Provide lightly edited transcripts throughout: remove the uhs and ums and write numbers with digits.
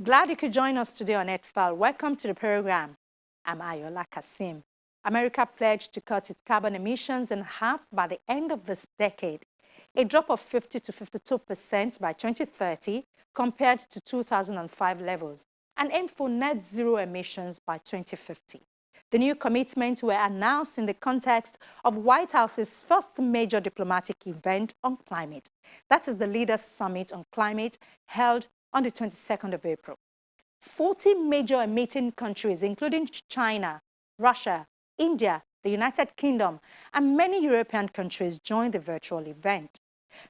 Glad you could join us today on Earthfile. Welcome to the program. I'm Ayola Kasim. America pledged to cut its carbon emissions in half by the end of this decade, a drop of 50 to 52% by 2030 compared to 2005 levels, and aim for net zero emissions by 2050. The new commitments were announced in the context of White House's first major diplomatic event on climate. That is the Leaders' Summit on Climate held on the 22nd of April. 40 major emitting countries, including China, Russia, India, the United Kingdom, and many European countries joined the virtual event.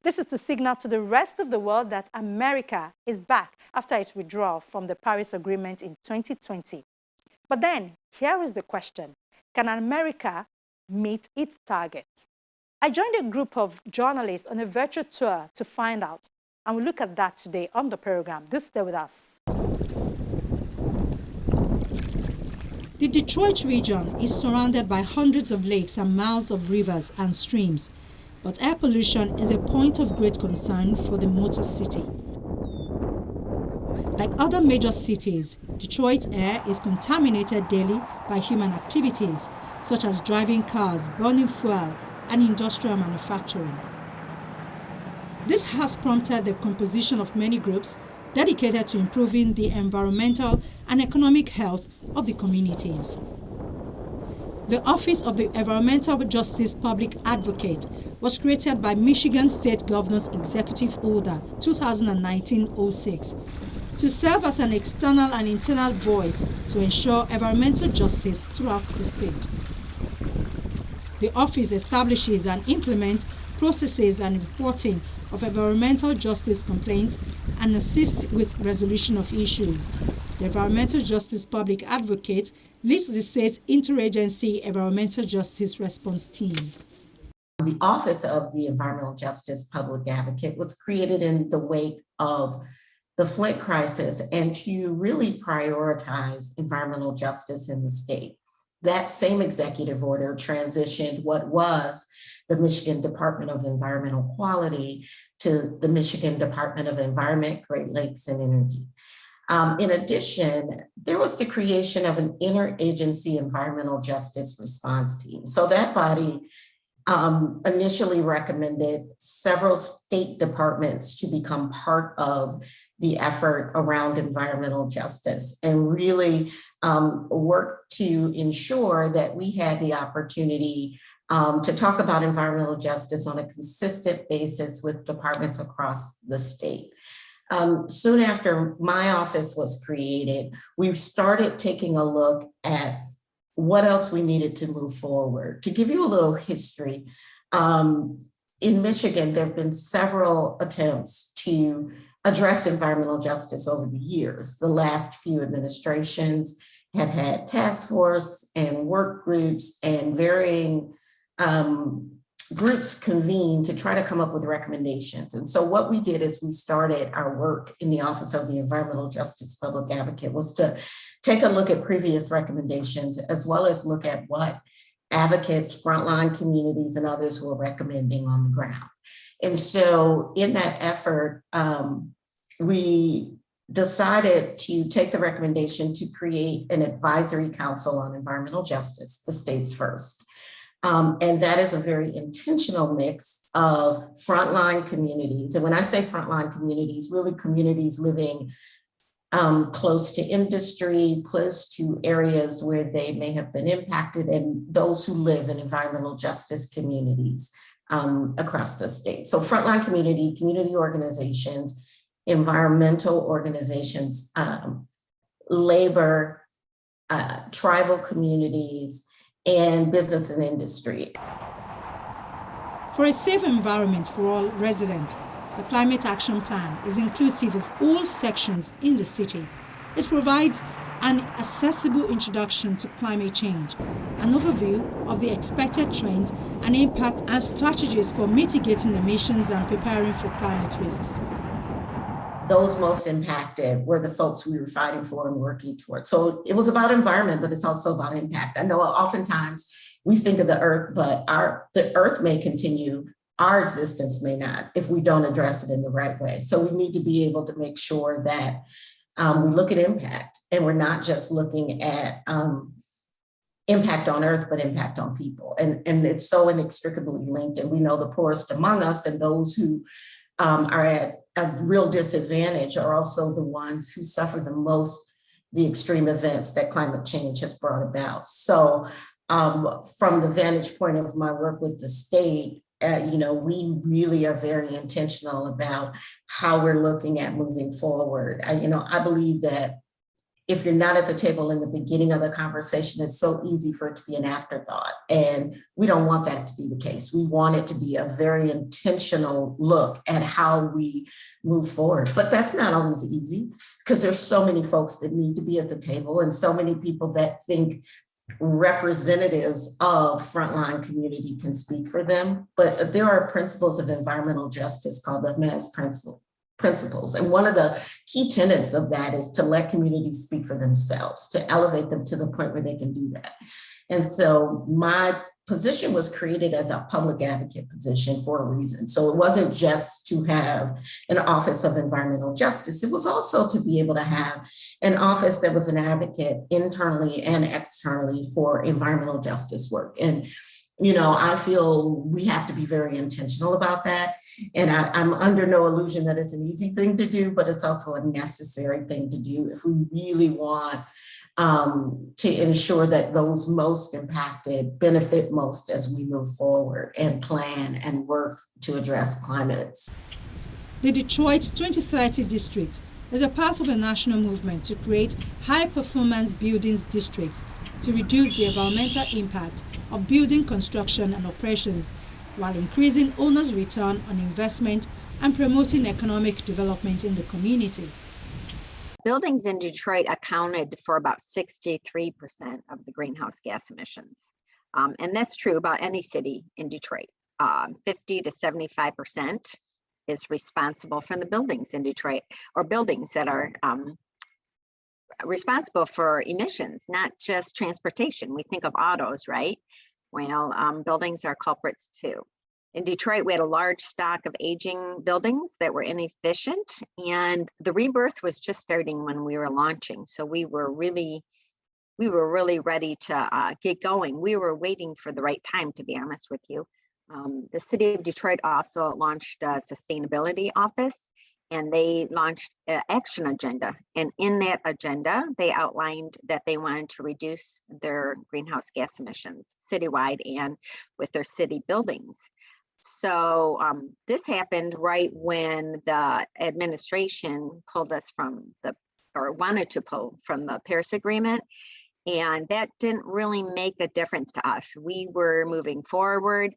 This is to signal to the rest of the world that America is back after its withdrawal from the Paris Agreement in 2020. But then, here is the question: can America meet its targets? I joined a group of journalists on a virtual tour to find out, and we'll look at that today on the program. Do stay with us. The Detroit region is surrounded by hundreds of lakes and miles of rivers and streams, but air pollution is a point of great concern for the motor city. Like other major cities, Detroit's air is contaminated daily by human activities, such as driving cars, burning fuel, and industrial manufacturing. This has prompted the composition of many groups dedicated to improving the environmental and economic health of the communities. The Office of the Environmental Justice Public Advocate was created by Michigan State Governor's Executive Order 2019-06 to serve as an external and internal voice to ensure environmental justice throughout the state. The office establishes and implements processes and reporting of environmental justice complaints and assists with resolution of issues. The Environmental Justice Public Advocate leads the state's interagency environmental justice response team. The Office of the Environmental Justice Public Advocate was created in the wake of the Flint crisis and to really prioritize environmental justice in the state. That same executive order transitioned what was the Michigan Department of Environmental Quality to the Michigan Department of Environment, Great Lakes, and Energy. In addition, there was the creation of an interagency environmental justice response team. So that body initially recommended several state departments to become part of the effort around environmental justice and really work to ensure that we had the opportunity to talk about environmental justice on a consistent basis with departments across the state. Soon after my office was created, we started taking a look at what else we needed to move forward. To give you a little history, in Michigan, there have been several attempts to address environmental justice over the years. The last few administrations have had task force and work groups and varying groups convened to try to come up with recommendations. And so what we did is we started our work in the Office of the Environmental Justice Public Advocate was to take a look at previous recommendations, as well as look at what advocates, frontline communities, and others were recommending on the ground. And so in that effort, we decided to take the recommendation to create an advisory council on environmental justice, the state's first. And that is a very intentional mix of frontline communities. And when I say frontline communities, really communities living close to industry, close to areas where they may have been impacted, and those who live in environmental justice communities across the state. So frontline community organizations, environmental organizations, labor, tribal communities, and business and industry. For a safe environment for all residents, the Climate Action Plan is inclusive of all sections in the city. It provides an accessible introduction to climate change, an overview of the expected trends and impact, and strategies for mitigating emissions and preparing for climate risks. Those most impacted were the folks we were fighting for and working towards. So it was about environment, but it's also about impact. I know oftentimes we think of the earth, but the earth may continue, our existence may not, if we don't address it in the right way. So we need to be able to make sure that We look at impact, and we're not just looking at impact on earth, but impact on people. And it's so inextricably linked. And we know the poorest among us and those who are at a real disadvantage are also the ones who suffer the most the extreme events that climate change has brought about. So from the vantage point of my work with the state, we really are very intentional about how we're looking at moving forward. I believe that if you're not at the table in the beginning of the conversation, it's so easy for it to be an afterthought. And we don't want that to be the case. We want it to be a very intentional look at how we move forward. But that's not always easy because there's so many folks that need to be at the table and so many people that think representatives of frontline community can speak for them. But there are principles of environmental justice called the MAS principles. And one of the key tenets of that is to let communities speak for themselves, to elevate them to the point where they can do that. And so my position was created as a public advocate position for a reason. So it wasn't just to have an office of environmental justice. It was also to be able to have an office that was an advocate internally and externally for environmental justice work. And I feel we have to be very intentional about that. And I'm under no illusion that it's an easy thing to do, but it's also a necessary thing to do if we really want to ensure that those most impacted benefit most as we move forward and plan and work to address climate. The Detroit 2030 district is a part of a national movement to create high-performance buildings districts to reduce the environmental impact of building construction and operations while increasing owners' return on investment and promoting economic development in the community. Buildings in Detroit accounted for about 63% of the greenhouse gas emissions. And that's true about any city in Detroit. 50 to 75% is responsible from the buildings in Detroit, or buildings that are responsible for emissions, not just transportation. We think of autos, right? Well, buildings are culprits too. In Detroit, we had a large stock of aging buildings that were inefficient, and the rebirth was just starting when we were launching. So we were really ready to get going. We were waiting for the right time, to be honest with you. The city of Detroit also launched a sustainability office, and they launched an action agenda. And in that agenda, they outlined that they wanted to reduce their greenhouse gas emissions citywide and with their city buildings. So this happened right when the administration pulled us wanted to pull from the Paris Agreement. And that didn't really make a difference to us. We were moving forward.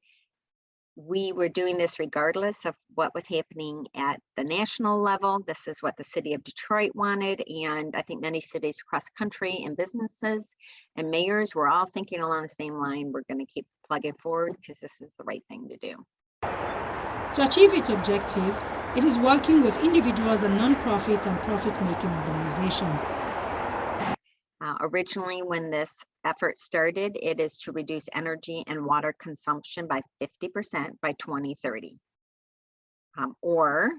We were doing this regardless of what was happening at the national level. This is what the city of Detroit wanted. And I think many cities across country and businesses and mayors were all thinking along the same line. We're going to keep plugging forward because this is the right thing to do. To achieve its objectives, it is working with individuals and nonprofit and profit-making organizations. Originally, when this effort started, it is to reduce energy and water consumption by 50% by 2030. Or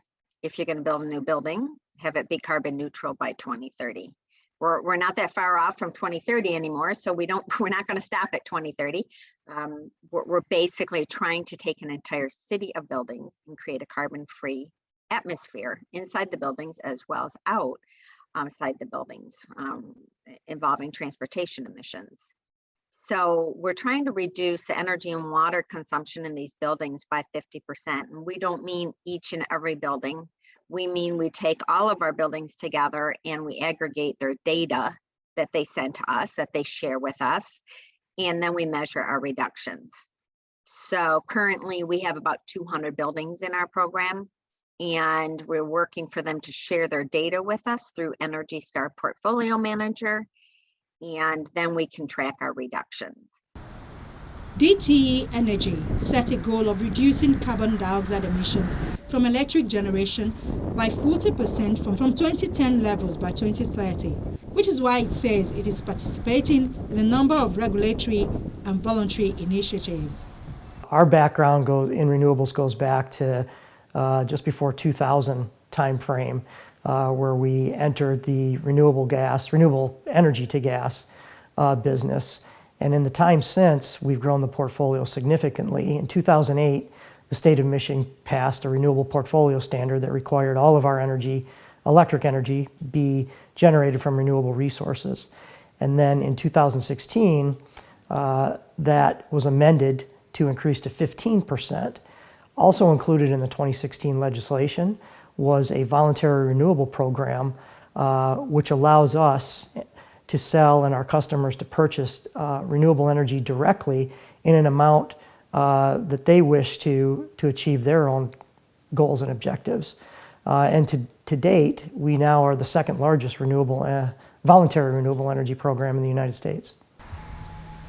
if you're going to build a new building, have it be carbon neutral by 2030. We're not that far off from 2030 anymore, so we're not going to stop at 2030. We're basically trying to take an entire city of buildings and create a carbon-free atmosphere inside the buildings as well as outside the buildings, involving transportation emissions. So we're trying to reduce the energy and water consumption in these buildings by 50%. And we don't mean each and every building. We mean we take all of our buildings together and we aggregate their data that they send to us, that they share with us, and then we measure our reductions. So currently we have about 200 buildings in our program, and we're working for them to share their data with us through Energy Star Portfolio Manager, and then we can track our reductions. DTE Energy set a goal of reducing carbon dioxide emissions from electric generation by 40% from 2010 levels by 2030, which is why it says it is participating in a number of regulatory and voluntary initiatives. Our background in renewables goes back to just before 2000 time frame. where we entered the renewable energy to gas business. And in the time since, we've grown the portfolio significantly. In 2008, the state of Michigan passed a renewable portfolio standard that required all of our energy, electric energy, be generated from renewable resources. And then in 2016, that was amended to increase to 15%. Also included in the 2016 legislation was a voluntary renewable program, which allows us to sell and our customers to purchase renewable energy directly in an amount that they wish to achieve their own goals and objectives. And to date, we now are the second largest voluntary renewable energy program in the United States.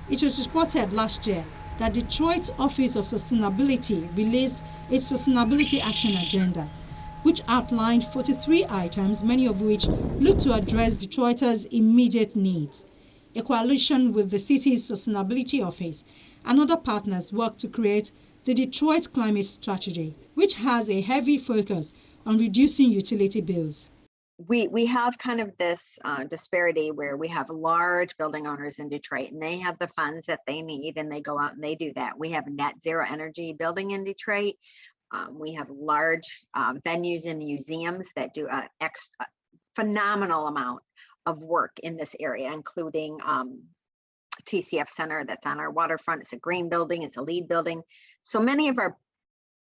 It was reported last year that Detroit's Office of Sustainability released its Sustainability Action Agenda, which outlined 43 items, many of which look to address Detroiters' immediate needs. A coalition with the city's Sustainability Office and other partners worked to create the Detroit Climate Strategy, which has a heavy focus on reducing utility bills. We have kind of this disparity where we have large building owners in Detroit and they have the funds that they need and they go out and they do that. We have net zero energy building in Detroit. We have large venues and museums that do a phenomenal amount of work in this area, including TCF Center that's on our waterfront. It's a green building, it's a LEED building. So many of our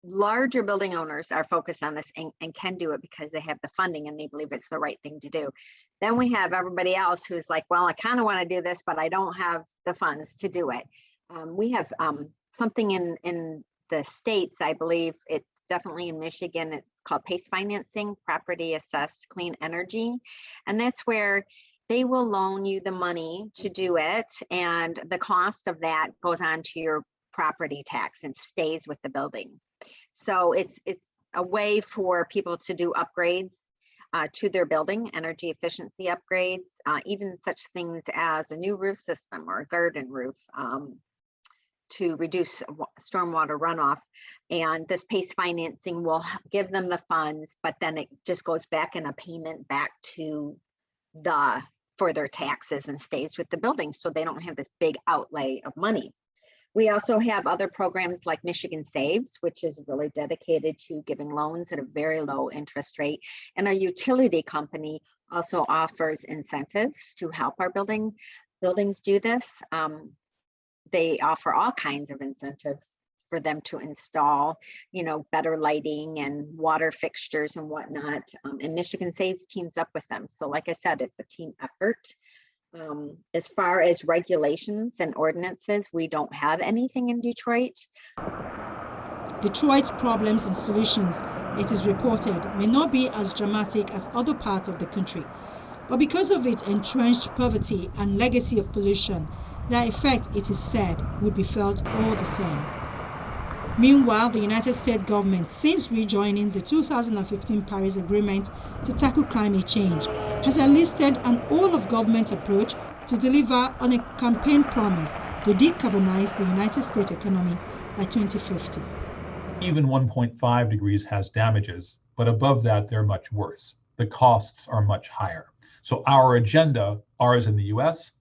larger building owners are focused on this and can do it because they have the funding and they believe it's the right thing to do. Then we have everybody else who's like, well, I kind of want to do this, but I don't have the funds to do it. We have something in the States, I believe it's definitely in Michigan, it's called PACE financing, property assessed clean energy. And that's where they will loan you the money to do it. And the cost of that goes on to your property tax and stays with the building. So it's a way for people to do upgrades to their building, energy efficiency upgrades, even such things as a new roof system or a garden roof to reduce stormwater runoff. And this PACE financing will give them the funds, but then it just goes back in a payment back to for their taxes and stays with the building. So they don't have this big outlay of money. We also have other programs like Michigan Saves, which is really dedicated to giving loans at a very low interest rate. And our utility company also offers incentives to help our buildings do this. They offer all kinds of incentives for them to install, better lighting and water fixtures and whatnot. And Michigan Saves teams up with them. So like I said, it's a team effort. As far as regulations and ordinances, we don't have anything in Detroit. Detroit's problems and solutions, it is reported, may not be as dramatic as other parts of the country. But because of its entrenched poverty and legacy of pollution, their effect, it is said, would be felt all the same. Meanwhile, the United States government, since rejoining the 2015 Paris Agreement to tackle climate change, has enlisted an all-of-government approach to deliver on a campaign promise to decarbonize the United States economy by 2050. Even 1.5 degrees has damages, but above that, they're much worse. The costs are much higher. So our agenda, ours in the US,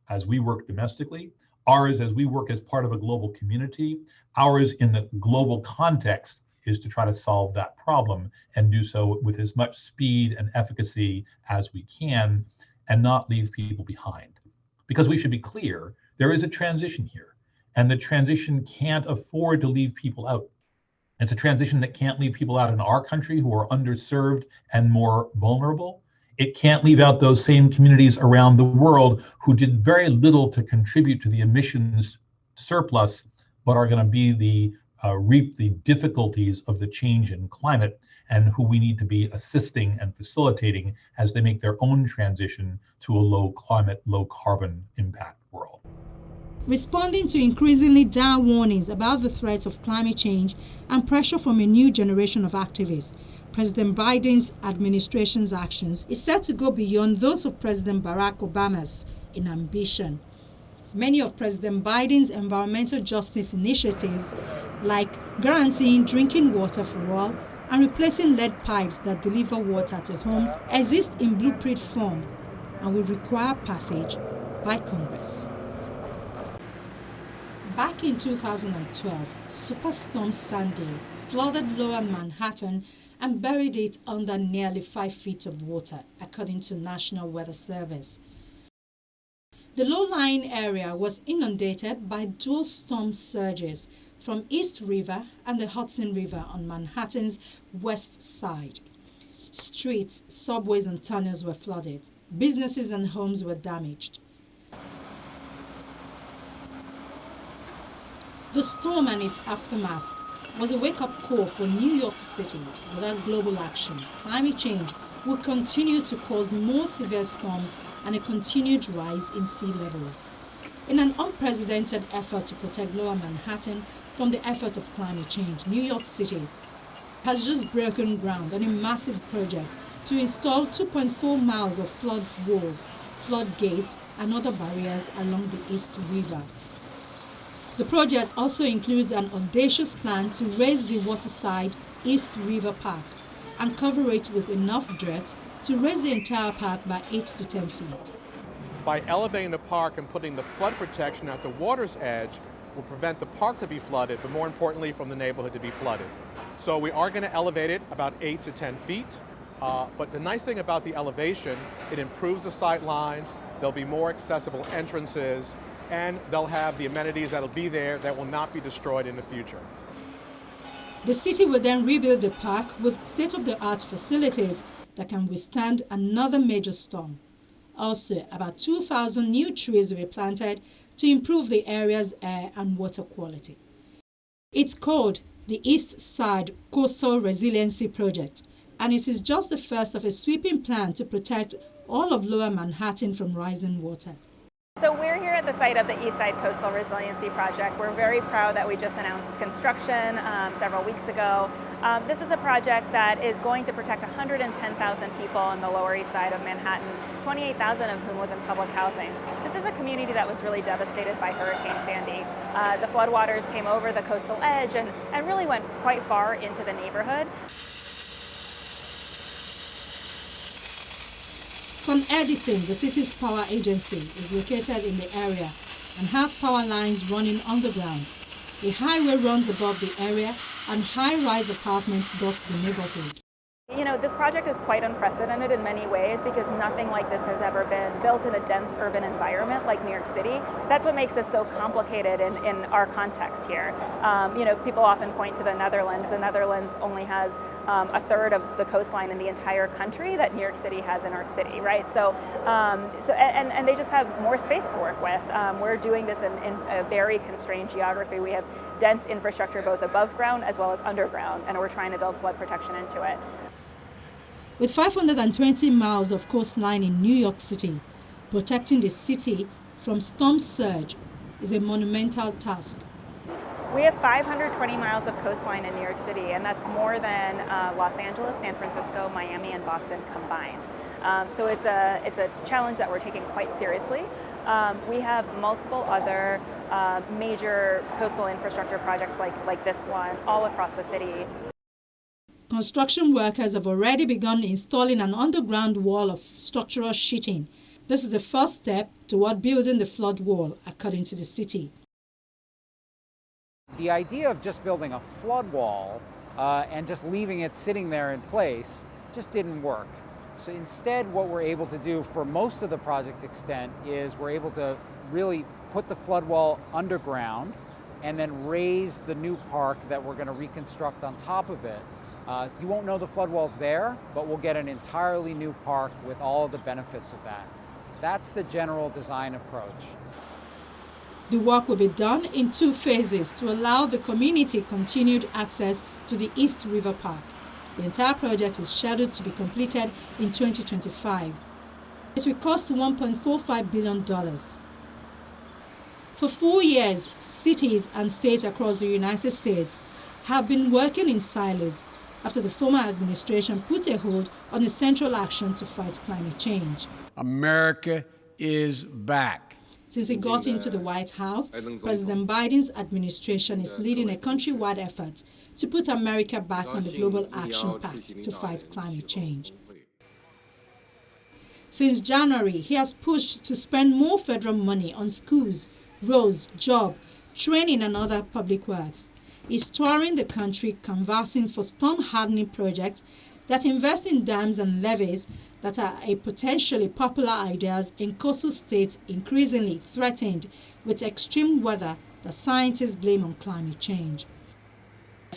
as we work domestically, ours as we work as part of a global community, ours in the global context is to try to solve that problem and do so with as much speed and efficacy as we can and not leave people behind. Because we should be clear, there is a transition here and the transition can't afford to leave people out. It's a transition that can't leave people out in our country who are underserved and more vulnerable. It can't leave out those same communities around the world who did very little to contribute to the emissions surplus, but are going to be reap the difficulties of the change in climate, and who we need to be assisting and facilitating as they make their own transition to a low climate, low carbon impact world. Responding to increasingly dire warnings about the threats of climate change and pressure from a new generation of activists, President Biden's administration's actions is set to go beyond those of President Barack Obama's in ambition. Many of President Biden's environmental justice initiatives, like guaranteeing drinking water for all and replacing lead pipes that deliver water to homes exist in blueprint form and will require passage by Congress. Back in 2012, Superstorm Sandy flooded lower Manhattan and buried it under nearly 5 feet of water, according to National Weather Service. The low-lying area was inundated by dual storm surges from East River and the Hudson River on Manhattan's west side. Streets, subways and tunnels were flooded. Businesses and homes were damaged. The storm and its aftermath was a wake-up call for New York City. Without global action, climate change will continue to cause more severe storms and a continued rise in sea levels. In an unprecedented effort to protect lower Manhattan from the effect of climate change, New York City has just broken ground on a massive project to install 2.4 miles of flood walls, floodgates, and other barriers along the East River. The project also includes an audacious plan to raise the waterside East River Park and cover it with enough dirt to raise the entire park by 8 to 10 feet. By elevating the park and putting the flood protection at the water's edge will prevent the park to be flooded, but more importantly from the neighborhood to be flooded. So we are going to elevate it about 8 to 10 feet. But the nice thing about the elevation, it improves the sight lines, there'll be more accessible entrances, and they'll have the amenities that'll be there that will not be destroyed in the future. The city will then rebuild the park with state-of-the-art facilities that can withstand another major storm. Also, about 2,000 new trees will be planted to improve the area's air and water quality. It's called the East Side Coastal Resiliency Project, and it is just the first of a sweeping plan to protect all of Lower Manhattan from rising water. So we're here at the site of the East Side Coastal Resiliency Project. We're very proud that we just announced construction several weeks ago. This is a project that is going to protect 110,000 people on the Lower East Side of Manhattan, 28,000 of whom live in public housing. This is a community that was really devastated by Hurricane Sandy. The floodwaters came over the coastal edge and really went quite far into the neighborhood. Con Edison, the city's power agency, is located in the area and has power lines running underground. A highway runs above the area and high-rise apartments dot the neighborhood. You know, this project is quite unprecedented in many ways because nothing like this has ever been built in a dense urban environment like New York City. That's what makes this so complicated in our context here. You know, people often point to the Netherlands. The Netherlands only has a third of the coastline in the entire country that New York City has in our city, right? And they just have more space to work with. We're doing this in a very constrained geography. We have dense infrastructure both above ground as well as underground, and we're trying to build flood protection into it. With 520 miles of coastline in New York City, protecting the city from storm surge is a monumental task. We have 520 miles of coastline in New York City, and that's more than Los Angeles, San Francisco, Miami, and Boston combined. So it's a challenge that we're taking quite seriously. We have multiple other major coastal infrastructure projects like this one all across the city. Construction workers have already begun installing an underground wall of structural sheeting. This is the first step toward building the flood wall, according to the city. The idea of just building a flood wall and just leaving it sitting there in place just didn't work. So instead, what we're able to do for most of the project extent is we're able to really put the flood wall underground and then raise the new park that we're going to reconstruct on top of it. You won't know the flood wall's there, but we'll get an entirely new park with all of the benefits of that. That's the general design approach. The work will be done in 2 phases to allow the community continued access to the East River Park. The entire project is scheduled to be completed in 2025. It will cost $1.45 billion. For 4 years, cities and states across the United States have been working in silos after the former administration put a hold on a central action to fight climate change. America is back. Since he got into the White House, President Biden's administration is leading a countrywide effort to put America back on the global action pact to fight climate change. Since January, he has pushed to spend more federal money on schools, roads, job, training and other public works. He's touring the country canvassing for storm hardening projects that invest in dams and levees that are a potentially popular ideas in coastal states increasingly threatened with extreme weather that scientists blame on climate change.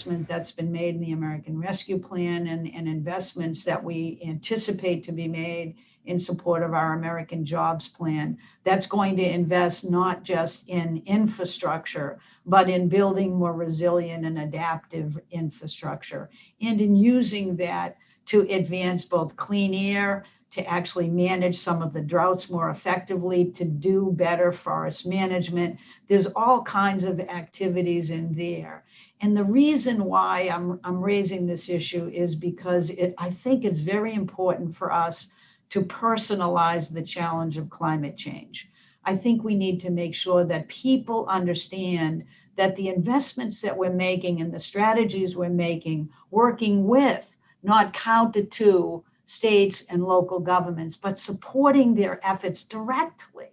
That's been made in the American Rescue Plan and investments that we anticipate to be made in support of our American Jobs Plan. That's going to invest not just in infrastructure, but in building more resilient and adaptive infrastructure, and in using that to advance both clean air, to actually manage some of the droughts more effectively, to do better forest management. There's all kinds of activities in there. And the reason why I'm raising this issue is because I think it's very important for us to personalize the challenge of climate change. I think we need to make sure that people understand that the investments that we're making and the strategies we're making, working with, not counter to states and local governments, but supporting their efforts directly,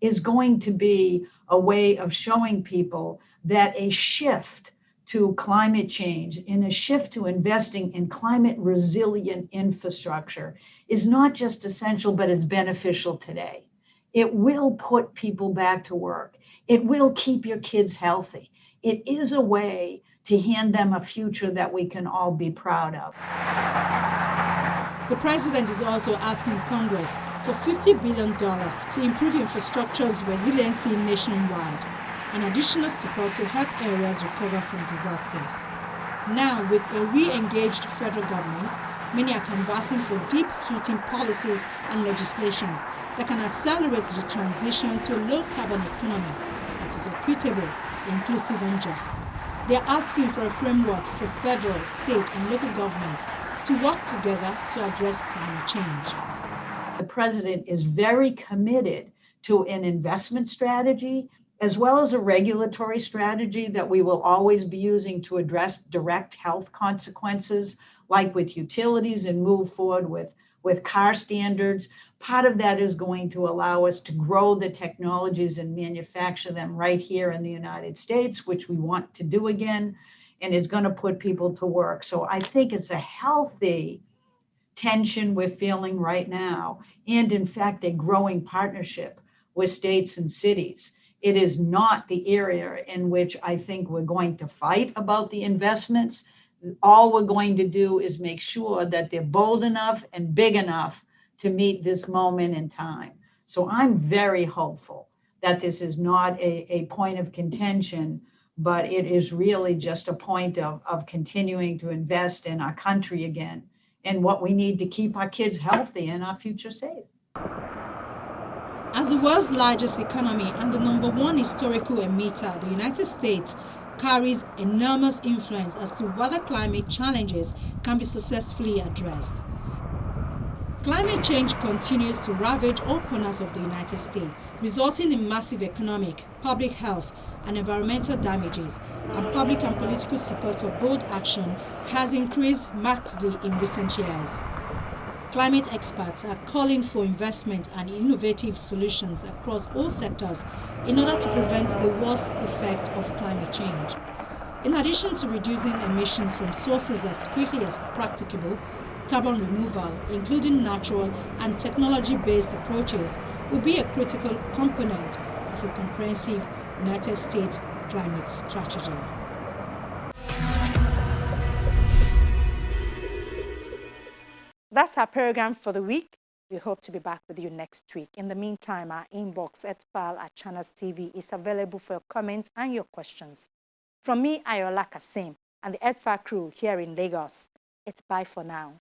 is going to be a way of showing people that a shift to climate change and a shift to investing in climate resilient infrastructure is not just essential, but it's beneficial today. It will put people back to work. It will keep your kids healthy. It is a way to hand them a future that we can all be proud of. The president is also asking Congress for $50 billion to improve infrastructure's resiliency nationwide and additional support to help areas recover from disasters. Now, with a re-engaged federal government, many are canvassing for deep heating policies and legislations that can accelerate the transition to a low-carbon economy that is equitable, inclusive and just. They are asking for a framework for federal, state and local government to work together to address climate change. The president is very committed to an investment strategy as well as a regulatory strategy that we will always be using to address direct health consequences, like with utilities, and move forward with car standards. Part of that is going to allow us to grow the technologies and manufacture them right here in the United States, which we want to do again, and is going to put people to work. So I think it's a healthy tension we're feeling right now, and in fact, a growing partnership with states and cities. It is not the area in which I think we're going to fight about the investments. All we're going to do is make sure that they're bold enough and big enough to meet this moment in time. So I'm very hopeful that this is not a point of contention, but it is really just a point of continuing to invest in our country again and what we need to keep our kids healthy and our future safe. As the world's largest economy and the #1 historical emitter, the United States carries enormous influence as to whether climate challenges can be successfully addressed. Climate change continues to ravage all corners of the United States, resulting in massive economic, public health, and environmental damages, and public and political support for bold action has increased markedly in recent years. Climate experts are calling for investment and innovative solutions across all sectors in order to prevent the worst effect of climate change. In addition to reducing emissions from sources as quickly as practicable, carbon removal, including natural and technology-based approaches, will be a critical component of a comprehensive United States climate strategy. That's our program for the week. We hope to be back with you next week. In the meantime, our inbox Earthfile at Channels TV is available for your comments and your questions. From me, Ayola Kasim, and the Earthfile crew here in Lagos, it's bye for now.